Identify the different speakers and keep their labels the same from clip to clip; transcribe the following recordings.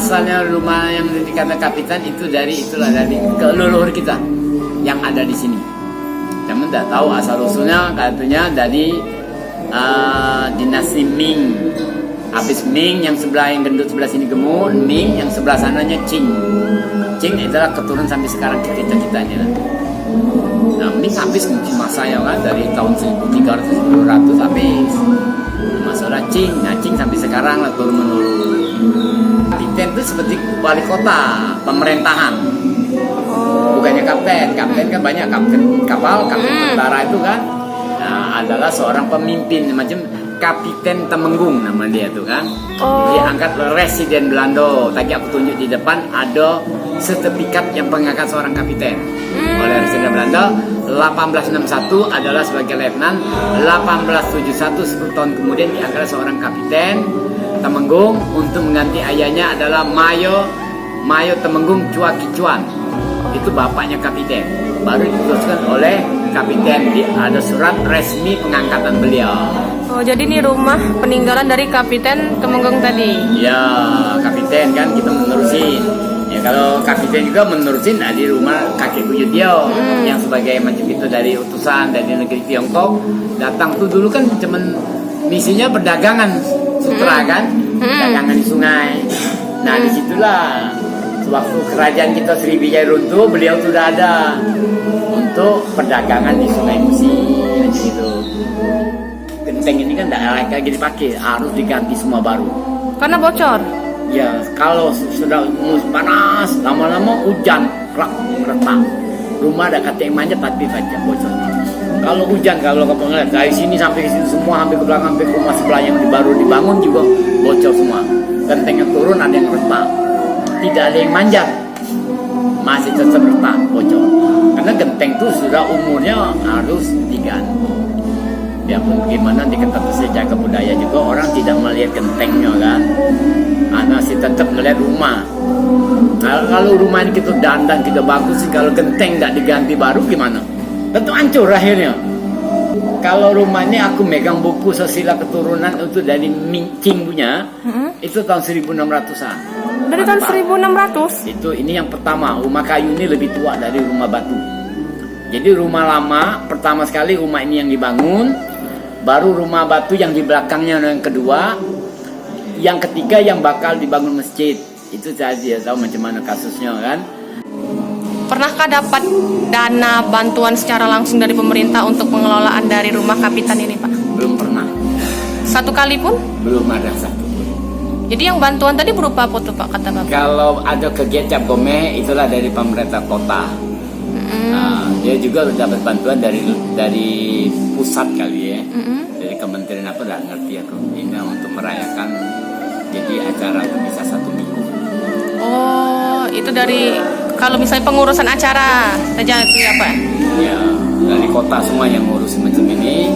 Speaker 1: asalnya rumah yang dikatakan kapitan itu dari leluhur kita yang ada di sini. Namun tidak tahu asal usulnya, katanya dari dinasti Ming. Habis Ming yang sebelah yang gendut sebelah sini gemuk, Ming yang sebelah sananya Qing. Qing itulah keturunan sampai sekarang ke kita-kitanya. Nah, Ming habis mungkin masanya kan dari tahun 1300 habis. Masalah Qing, nah Qing sampai sekarang lah turun menurun. Kapten itu seperti wali kota, pemerintahan. Bukannya kapten kan banyak kapten kapal, kapten tentara itu kan. Nah, adalah seorang pemimpin macam Kapiten Temenggung nama dia tuh kan. Dia angkat residen Belanda. Tadi aku tunjuk di depan ada sertifikat yang pengangkat seorang kapiten oleh residen Belanda. 1861 adalah sebagai letnan. 1871 10 tahun kemudian diangkat seorang kapiten Temenggung untuk mengganti ayahnya adalah Mayo Temenggung Chua Kicuan. Itu bapaknya kapiten. Baru diteruskan oleh kapiten. Ada surat resmi pengangkatan beliau.
Speaker 2: Oh, jadi ini rumah peninggalan dari Kapiten Temenggung tadi.
Speaker 1: Ya, kapiten kan kita menerusin. Ya kalau kapiten juga menerusin di rumah kakek buyut dia yang sebagai macam itu dari utusan dari negeri Tiongkok datang tuh dulu kan cuman misinya perdagangan sutra kan, perdagangan di sungai. Nah disitulah waktu kerajaan kita Sriwijaya runtuh, beliau sudah ada untuk perdagangan di Sungai Musi gitu. Genteng ini kan tidak lagi dipakai, harus diganti semua baru.
Speaker 2: Karena bocor.
Speaker 1: Ya, kalau sudah musim panas, lama-lama hujan, retak. Rumah ada kata yang manja tapi baca bocor. Kalau hujan, kalau kamu ngeliat dari sini sampai ke sini semua, sampai ke belakang, sampai ke rumah sebelah yang baru dibangun juga bocor semua. Genteng yang turun ada yang retak, tidak ada yang manjat, masih tetap retak, bocor. Karena genteng itu sudah umurnya harus diganti. Biarpun bagaimana dikatakan sejaga budaya juga orang tidak melihat gentengnya kan, masih tetap melihat rumah. Kalau rumah ini kita dandan kita bagus, kalau genteng tidak diganti baru gimana? Tentu hancur akhirnya. Kalau rumah ini aku megang buku sesila keturunan itu dari Qing punya, itu tahun 1600-an.
Speaker 2: Dari tahun 1600?
Speaker 1: Itu ini yang pertama, rumah kayu ini lebih tua dari rumah batu. Jadi rumah lama pertama sekali rumah ini yang dibangun, baru rumah batu yang di belakangnya yang kedua, yang ketiga yang bakal dibangun masjid. Itu saja tahu macam mana kasusnya kan.
Speaker 2: Pernahkah dapat dana bantuan secara langsung dari pemerintah untuk pengelolaan dari rumah kapitan ini, Pak?
Speaker 1: Belum pernah.
Speaker 2: Satu kali pun?
Speaker 1: Belum ada satu pun.
Speaker 2: Jadi yang bantuan tadi berupa apa tuh, Pak, kata Bapak?
Speaker 1: Kalau ada kegiatan Cap Gome itulah dari pemerintah kota. Nah, dia juga dapat bantuan dari pusat kali ya. Dari kementerian apa nggak ngerti aku. Ini untuk merayakan jadi acara itu bisa 1 minggu.
Speaker 2: Oh, itu dari kalau misalnya pengurusan acara saja itu ya, Pak?
Speaker 1: Ya, dari kota semua yang ngurusin macam ini.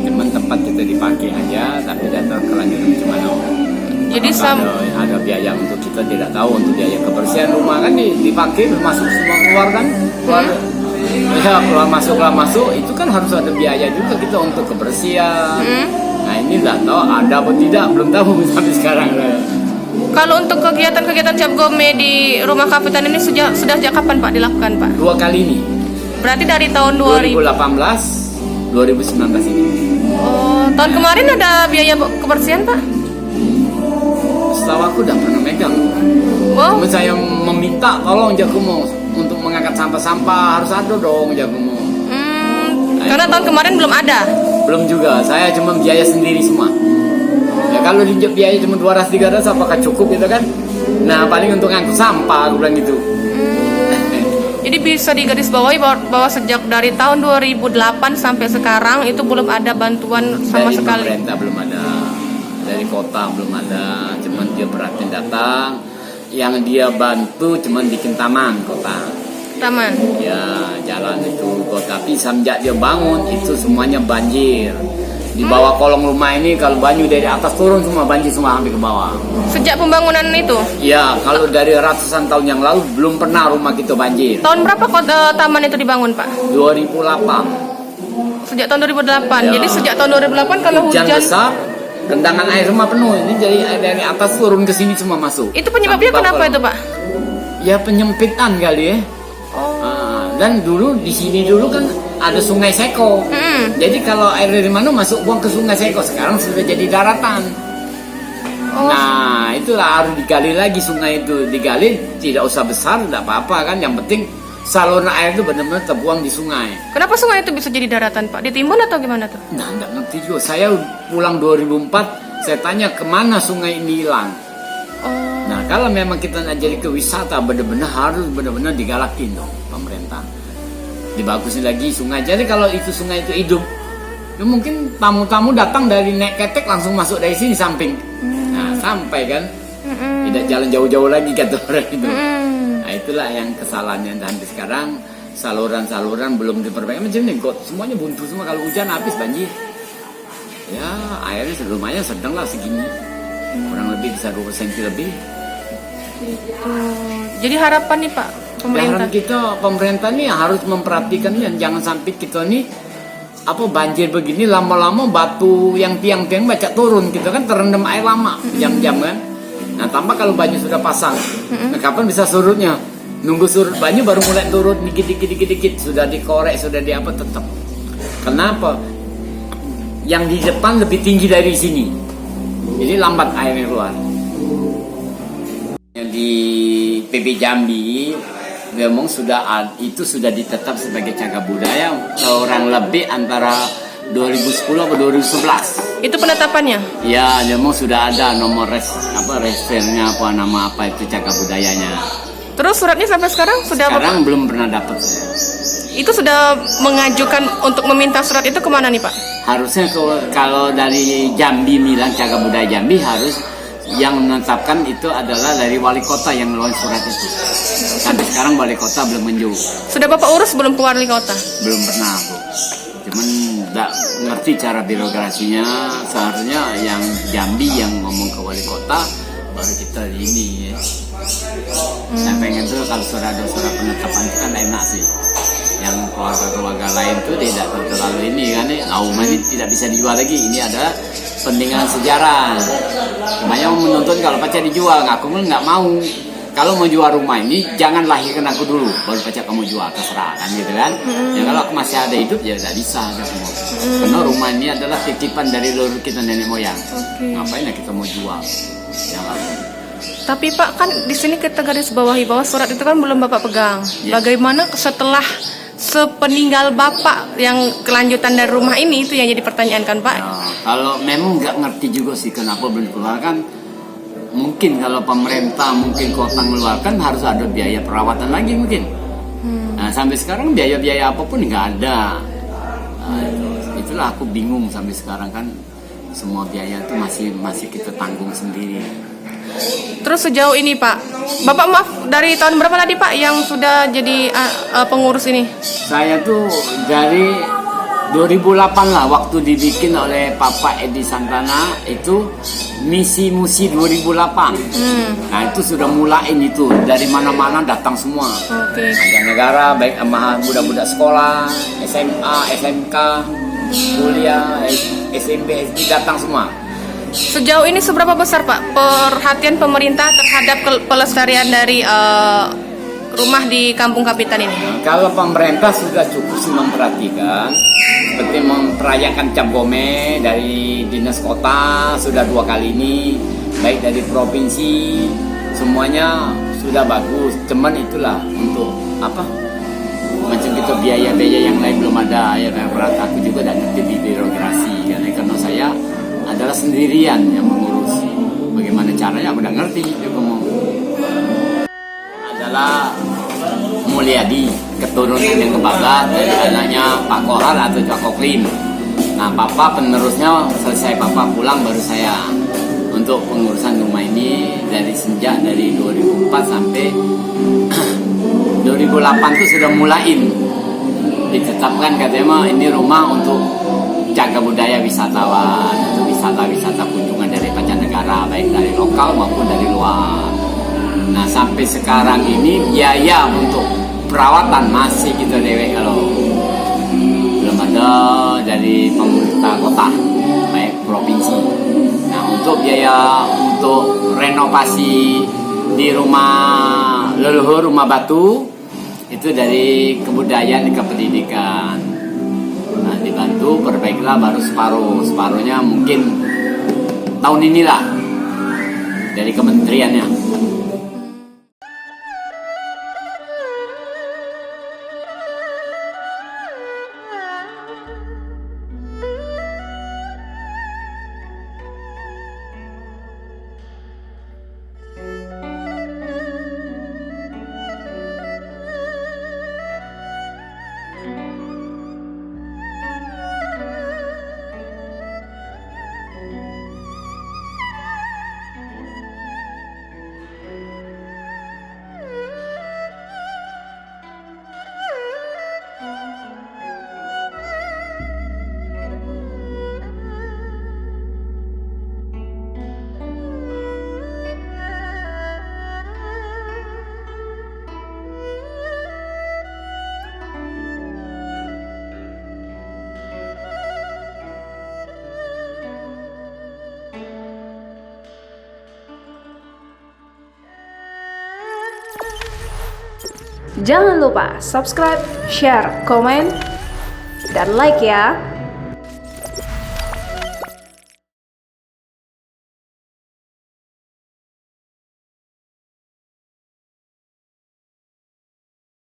Speaker 1: Cuman tempat kita dipakai aja, tapi datang kelanjutan cuma
Speaker 2: Jadi
Speaker 1: ada biaya untuk kita tidak tahu untuk biaya kebersihan rumah kan dipakai masuk semua keluar kan keluar. Ya keluar masuk itu kan harus ada biaya juga kita untuk kebersihan. Nah ini nggak tahu ada atau tidak, belum tahu sampai sekarang.
Speaker 2: Kalau untuk kegiatan-kegiatan Cap Gome di rumah kapitan ini sudah sejak kapan, Pak, dilakukan, Pak?
Speaker 1: 2 kali ini.
Speaker 2: Berarti dari tahun
Speaker 1: 2018, 2019 ini.
Speaker 2: Oh, tahun kemarin ada biaya kebersihan, Pak?
Speaker 1: Setahu aku udah pernah megang.
Speaker 2: Wow.
Speaker 1: Saya meminta tolong Jakumo untuk mengangkat sampah-sampah, harus ada dong Jakumo.
Speaker 2: Karena tahun kemarin belum ada.
Speaker 1: Belum juga, saya cuma biaya sendiri semua. Ya kalau biaya cuma 200-300 apakah cukup gitu kan? Nah paling untuk ngangkut sampah aku bilang gitu.
Speaker 2: Jadi bisa digarisbawahi bahwa sejak dari tahun 2008 sampai sekarang itu belum ada bantuan sama
Speaker 1: dari
Speaker 2: sekali.
Speaker 1: Dari pemerintah belum ada, dari kota belum ada, cuman dia perhatian datang. Yang dia bantu cuman bikin taman kota.
Speaker 2: Taman?
Speaker 1: Ya jalan itu, tapi semenjak dia bangun itu semuanya banjir. Di bawah kolong rumah ini kalau banyu dari atas turun semua banjir semua sampai ke bawah.
Speaker 2: Sejak pembangunan itu?
Speaker 1: Ya, kalau dari ratusan tahun yang lalu belum pernah rumah kita banjir.
Speaker 2: Tahun berapa taman itu dibangun, Pak?
Speaker 1: 2008.
Speaker 2: Sejak tahun 2008.
Speaker 1: Ya.
Speaker 2: Jadi sejak tahun 2008 kalau hujan
Speaker 1: besar, Gendangan air semua penuh. Ini jadi dari atas turun ke sini semua masuk.
Speaker 2: Itu penyebabnya
Speaker 1: Sampai
Speaker 2: kenapa
Speaker 1: bawah.
Speaker 2: itu, Pak?
Speaker 1: Ya penyempitan kali ya. Dan dulu di sini dulu kan ada Sungai Seko. Jadi kalau air dari mana masuk buang ke Sungai Seko. Sekarang sudah jadi daratan. Nah itulah harus digali lagi sungai itu. Digali tidak usah besar, tidak apa-apa kan. Yang penting saluran air itu benar-benar terbuang di sungai.
Speaker 2: Kenapa sungai itu bisa jadi daratan, Pak? Ditimbun atau gimana tuh?
Speaker 1: Nah nggak ngerti juga. Saya pulang 2004, saya tanya kemana sungai ini hilang. Nah kalau memang kita nak jadi ke wisata, benar-benar harus benar-benar digalakin dong pemerintah. Dibagusin lagi sungai. Jadi kalau itu sungai itu hidup, ya mungkin tamu-tamu datang dari Nek Ketek langsung masuk dari sini samping. Nah sampai kan, tidak jalan jauh-jauh lagi kata orang itu. Nah itulah yang kesalahannya. Dan sekarang saluran-saluran belum diperbaiki. Macam ini got semuanya buntu semua. Kalau hujan habis banjir. Ya airnya lumayan sedang lah segini. Kurang lebih bisa 2 cm lebih.
Speaker 2: Jadi harapan nih, Pak, pemerintah.
Speaker 1: Harapan kita pemerintah nih harus memperhatikan ya, jangan sampai kita nih banjir begini lama-lama batu yang tiang-tiang baca turun, kita kan terendam air lama jam-jam kan. Nah tambah kalau banyu sudah pasang, nah, kapan bisa surutnya? Nunggu surut banyu baru mulai turun dikit, sudah dikorek, sudah tetap. Kenapa? Yang di depan lebih tinggi dari sini, jadi lambat airnya keluar. Di PB Jambi memang itu sudah ditetap sebagai cagar budaya kurang lebih antara 2010 atau 2011.
Speaker 2: Itu penetapannya?
Speaker 1: Ya, memang sudah ada nomor registernya nama itu cagar budayanya.
Speaker 2: Terus suratnya sampai sekarang sudah
Speaker 1: Sekarang belum pernah dapat.
Speaker 2: Itu sudah mengajukan untuk meminta surat itu kemana nih, Pak?
Speaker 1: Harusnya kalau dari Jambi bilang cagar budaya Jambi harus yang menetapkan itu adalah dari wali kota yang ngeluarin surat itu. Sampai sekarang wali kota belum menunjuk.
Speaker 2: Sudah Bapak urus belum ke wali kota?
Speaker 1: Belum pernah, Bu. Cuman nggak ngerti cara birokrasinya. Seharusnya yang Jambi yang ngomong ke wali kota, baru kita ini ya. Saya pengen tuh kalau sudah ada surat penetapan itu kan enak sih. Yang keluarga-keluarga lain tuh tidak terlalu ini kan ya. Rumah ini tidak bisa dijual lagi. Ini adalah peninggalan sejarah. Banyak menuntut kalau pacar dijual, aku pun nggak mau. Kalau mau jual rumah ini jangan lahirkan aku dulu, baru pacar kamu jual, terserah kan gitu kan. Ya kalau aku masih ada hidup ya nggak bisa karena rumah ini adalah titipan dari leluhur kita nenek moyang. Ngapain ya kita mau jual? Ya nggak.
Speaker 2: Tapi Pak kan di sini kita garis bawahi bahwa surat itu kan belum Bapak pegang.
Speaker 1: Ya.
Speaker 2: Bagaimana setelah sepeninggal Bapak yang kelanjutan dari rumah ini, itu yang jadi pertanyaan kan Pak?
Speaker 1: Nah, kalau memang nggak ngerti juga sih kenapa belum dikeluarkan. Mungkin kalau pemerintah mungkin kota mengeluarkan harus ada biaya perawatan lagi mungkin. Nah sampai sekarang biaya-biaya apapun nggak ada. Nah, itulah aku bingung sampai sekarang kan semua biaya itu masih kita tanggung sendiri.
Speaker 2: Terus sejauh ini Pak, Bapak maaf dari tahun berapa tadi Pak yang sudah jadi pengurus ini? Saya tuh dari 2008 lah, waktu dibikin oleh Papa Edi Santana itu misi musi 2008. Nah itu sudah mulain itu, dari mana-mana datang semua. Negara baik sama budak-budak sekolah, SMA, SMK, kuliah, SMP, SD datang semua. Sejauh ini seberapa besar Pak perhatian pemerintah terhadap pelestarian dari rumah di Kampung Kapitan ini?
Speaker 1: Kalau pemerintah sudah cukup sih memperhatikan, seperti memperayakan Cap Gome dari dinas kota sudah 2 kali ini, baik dari provinsi, semuanya sudah bagus. Cuman itulah untuk apa? Macam kita biaya-biaya yang lain belum ada, ya berat aku juga dan ngerti birokrasi karena saya adalah sendirian yang mengurus. Bagaimana caranya aku udah ngerti juga mau. Adalah Mulyadi, keturunan yang kebaga dari anaknya Pak Kohar atau Cak Koklin. Nah Papa penerusnya, selesai Papa pulang baru saya untuk pengurusan rumah ini sejak dari 2004 sampai 2008 itu sudah mulain ditetapkan katanya ini rumah untuk jaga budaya wisatawan, untuk wisata-wisata kunjungan dari mancanegara baik dari lokal maupun dari luar. Nah sampai sekarang ini biaya untuk perawatan masih kita dewek kalau belum ada dari pemerintah kota baik provinsi. untuk biaya untuk renovasi di rumah leluhur, rumah batu, itu dari kebudayaan ke pendidikan. Nah, dibantu perbaikilah baru separuhnya mungkin tahun inilah dari kementeriannya.
Speaker 3: Jangan lupa subscribe, share, komen, dan like ya.